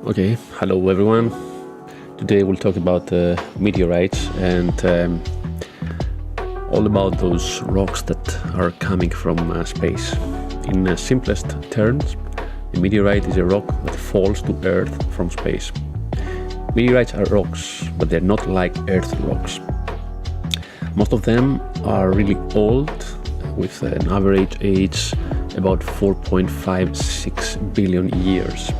Okay, hello everyone. Today we'll talk about meteorites and all about those rocks that are coming from space. In simplest terms, a meteorite is a rock that falls to Earth from space. Meteorites are rocks, but they're not like Earth rocks. Most of them are really old, with an average age about 4.56 billion years.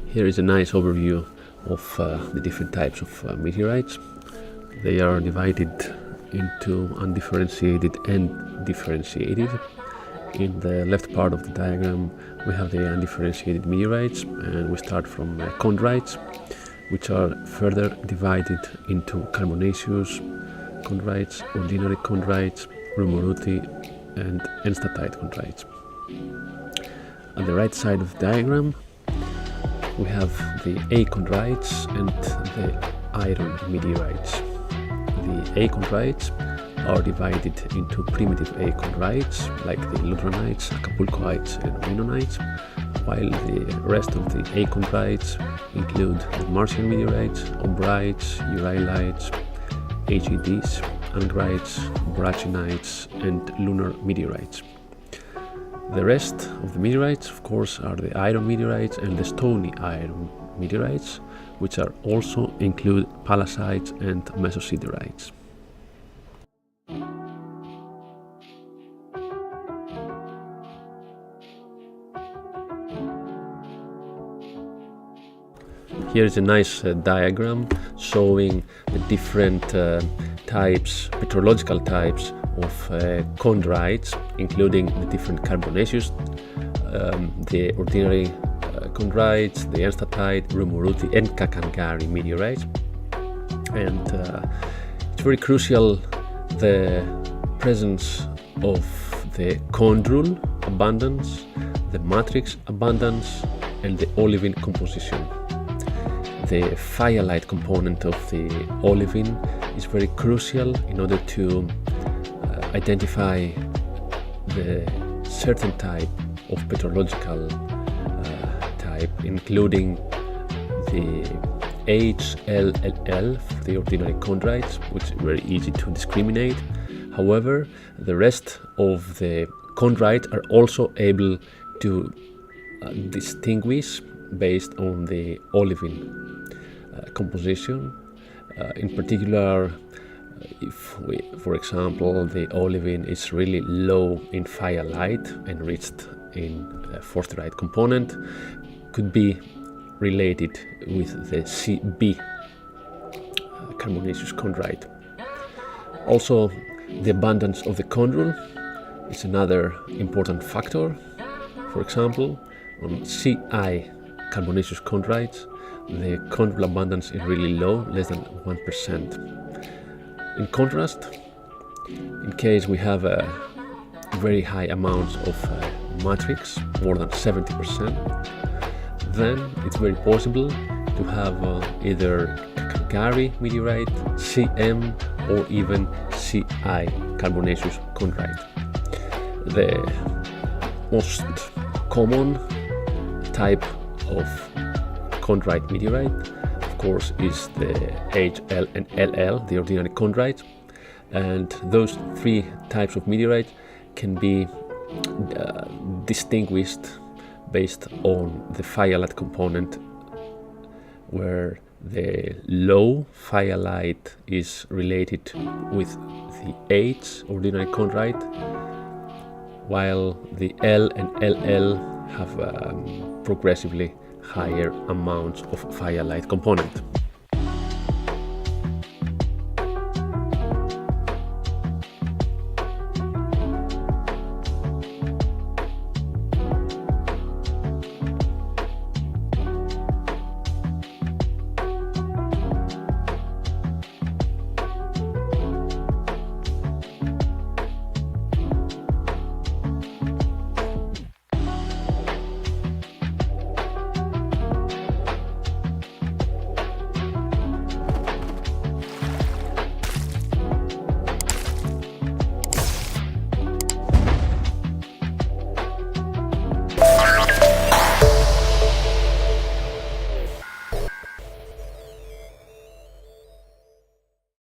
Here is a nice overview of the different types of meteorites. They are divided into undifferentiated and differentiated. In the left part of the diagram we have the undifferentiated meteorites, and we start from chondrites, which are further divided into carbonaceous chondrites, ordinary chondrites, rumuruti and enstatite chondrites. On the right side of the diagram we have the achondrites and the iron meteorites. The achondrites are divided into primitive achondrites like the ludranites, acapulcoites and mennonites, while the rest of the achondrites include the Martian meteorites, obrites, uralites, HEDs, anagrites, brachinites and lunar meteorites. The rest of the meteorites, of course, are the iron meteorites and the stony iron meteorites, which are also include pallasites and mesosiderite. Here is a nice diagram showing the different types, petrological types of chondrites, including the different carbonaceous, the ordinary chondrites, the enstatite, rumuruti and kakangari meteorites. And it's very crucial the presence of the chondrule abundance, the matrix abundance and the olivine composition. The phyalite component of the olivine is very crucial in order to identify the certain type of petrological type, including the HLLL for the ordinary chondrites, which is very easy to discriminate. However, the rest of the chondrites are also able to distinguish based on the olivine composition. In particular, if we, for example, the olivine is really low in phyalite, enriched in forsterite component, could be related with the CB carbonaceous chondrite. Also, the abundance of the chondrule is another important factor. For example, on CI carbonaceous chondrites, the chondrule abundance is really low, less than 1%. In contrast, in case we have very high amounts of matrix, more than 70%, then it's very possible to have either Kakangari meteorite, CM or even CI carbonaceous chondrite. The most common type of chondrite meteorite, of course, is the HL and LL, the ordinary chondrite, and those three types of meteorite can be distinguished based on the phyalite component, where the low phyalite is related with the H ordinary chondrite, while the L and LL have progressively higher amounts of phyalite component.